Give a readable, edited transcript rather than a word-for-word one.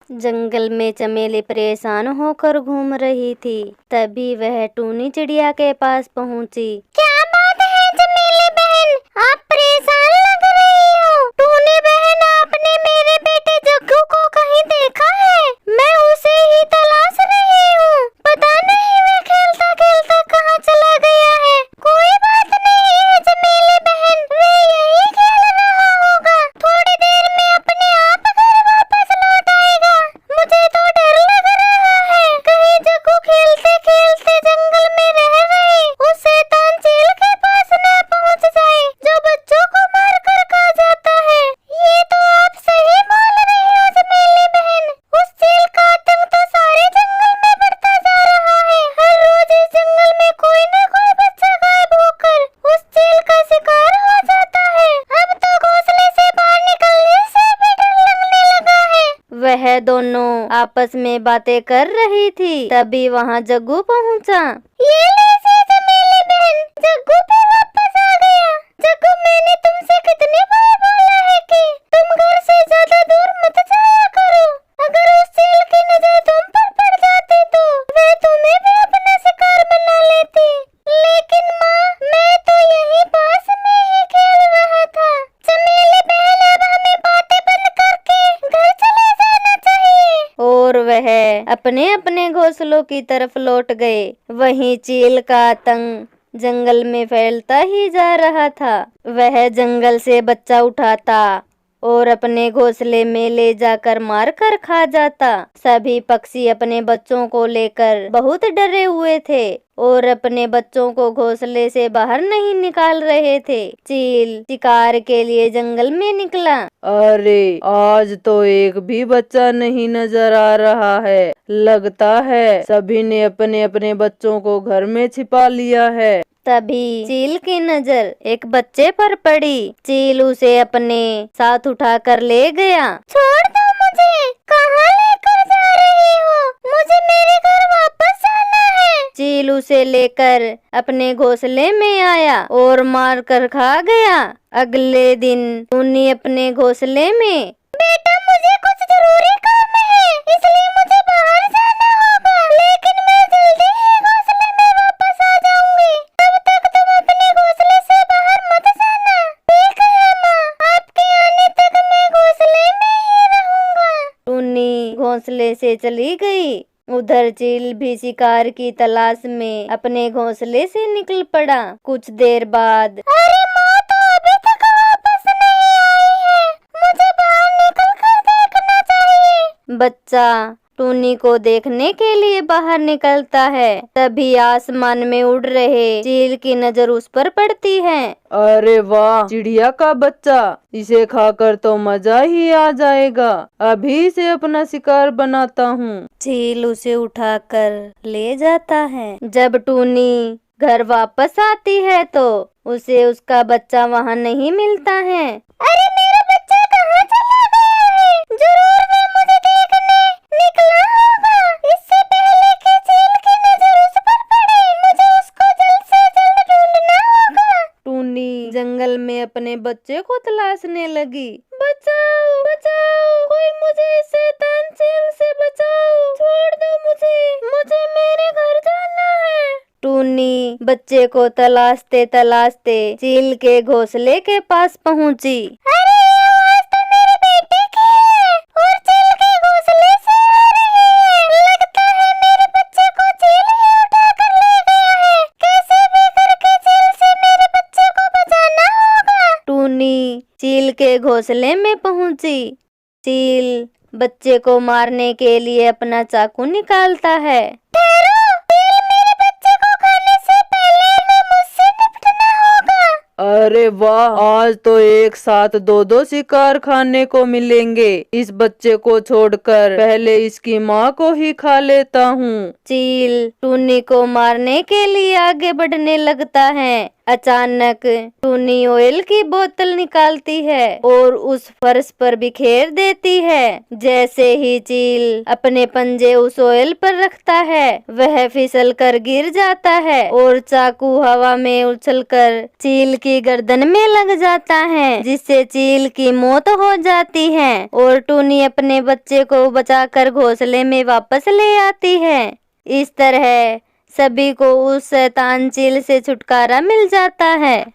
जंगल में चमेली परेशान होकर घूम रही थी। तभी वह टूनी चिड़िया के पास पहुंची। क्या बात है चमेली बहन, आप परेशान लग रही हो। टूनी बहन, आपने मेरे बेटे जग्गू को कहीं देखा है? मैं उसे ही तलाश रही हूँ। पता नहीं वह खेलता खेलता कहाँ चला गया है। कोई बात नहीं है चमेली बहन, वह यही खेल रहा होगा। थोड़ी देर में अपने आप घर वापस लौट आएगा। मुझे तो डर लग रहा है, कहीं जग्गू खेलते खेलते जंगल में रह रही उस शैतान चील के पास न पहुंच जाए, जो बच्चों को मार कर खा जाता है। ये तो आप सही बोल रही हो चमेली बहन। उस चील का आतंक तो सारे जंगल में बढ़ता जा रहा है। हर रोज इस जंगल में कोई न कोई बच्चा गायब होकर उस चील का शिकार हो जाता है। अब तो घोंसले से बाहर निकलने से भी डर लगने लगा है। वह दोनों आपस में बातें कर रही थी। तभी वहाँ जग्गू पहुँचा। ये लीजिए चमेली बहन, जग्गू फिर वापस आ गया। जग्गू, मैंने तुमसे कितनी बार बोला है कि तुम घर से ज्यादा दूर मत जाया करो। अगर उस चील की नजर तुम पर पड़ जाती तो वह तुम्हें भी अपना शिकार बना लेती। लेकिन माँ, मैं तो यहीं पास में ही खेल रहा था। चमेली बहन, अब हमें बातें बंद करके घर चले जाना चाहिए। और वह अपने अपने घोंसलों की तरफ लौट गए। वहीं चील का आतंक जंगल में फैलता ही जा रहा था। वह जंगल से बच्चा उठाता और अपने घोंसले में ले जाकर मार कर खा जाता। सभी पक्षी अपने बच्चों को लेकर बहुत डरे हुए थे और अपने बच्चों को घोंसले से बाहर नहीं निकाल रहे थे। चील शिकार के लिए जंगल में निकला। अरे, आज तो एक भी बच्चा नहीं नजर आ रहा है। लगता है सभी ने अपने अपने बच्चों को घर में छिपा लिया है। तभी चील की नजर एक बच्चे पर पड़ी। चील उसे अपने साथ उठाकर ले गया। छोड़ दो मुझे, कहाँ लेकर जा रही हो? मुझे मेरे घर वापस जाना है। चील उसे लेकर अपने घोंसले में आया और मार कर खा गया। अगले दिन टूनी अपने घोंसले में। बेटा, मुझे कुछ जरूरी काम है, इसलिए मुझे बाहर जाना होगा। लेकिन मैं जल्दी ही घोंसले में वापस आ जाऊंगी। तब तक तुम अपने घोंसले से बाहर मत जाना। ठीक है माँ, आपके आने तक मैं घोंसले में ही रहूंगा। टूनी घोंसले से चली गई। उधर चील भी शिकार की तलाश में अपने घोंसले से निकल पड़ा। कुछ देर बाद, अरे माँ तो अभी तक वापस नहीं आई है, मुझे बाहर निकल कर देखना चाहिए। बच्चा टूनी को देखने के लिए बाहर निकलता है। तभी आसमान में उड़ रहे चील की नजर उस पर पड़ती है। अरे वाह, चिड़िया का बच्चा, इसे खाकर तो मजा ही आ जाएगा। अभी इसे अपना शिकार बनाता हूँ। चील उसे उठाकर ले जाता है। जब टूनी घर वापस आती है तो उसे उसका बच्चा वहाँ नहीं मिलता है। अरे, मेरा बच्चा कहाँ चला गया है? जरूर वह मुझे देखने निकला होगा। इससे पहले कि चील की नजर उस पर पड़े, मुझे उसको जल्द से जल्द ढूंढना होगा। टूनी जंगल में अपने बच्चे को तलाशने लगी। बचाओ बचाओ, कोई मुझे इस शैतान चील से बचाओ, छोड़ दो मुझे, मुझे मेरे घर जाना है। टूनी बच्चे को तलाशते तलाशते चील के घोंसले के पास पहुंची। अरे, ये आवाज तो मेरे बेटे की है और चील के घोंसले से आ रही है। लगता है मेरे बच्चे को चील ही उठा कर ले गया है। कैसे भी करके चील से मेरे बच्चे को बचाना होगा। टूनी चील के घोंसले में पहुंची। चील बच्चे को मारने के लिए अपना चाकू निकालता है। ठहरो, चील, मेरे बच्चे को खाने से पहले हमें मुझसे निपटना होगा। अरे वाह, आज तो एक साथ दो दो शिकार खाने को मिलेंगे। इस बच्चे को छोड़कर पहले इसकी माँ को ही खा लेता हूँ। चील टूनी को मारने के लिए आगे बढ़ने लगता है। अचानक टूनी ऑयल की बोतल निकालती है और उस फर्श पर बिखेर देती है। जैसे ही चील अपने पंजे उस ऑयल पर रखता है वह फिसल कर गिर जाता है और चाकू हवा में उछलकर चील की गर्दन में लग जाता है, जिससे चील की मौत हो जाती है और टूनी अपने बच्चे को बचाकर घोंसले में वापस ले आती है। इस तरह सभी को उस शैतान चील से छुटकारा मिल जाता है।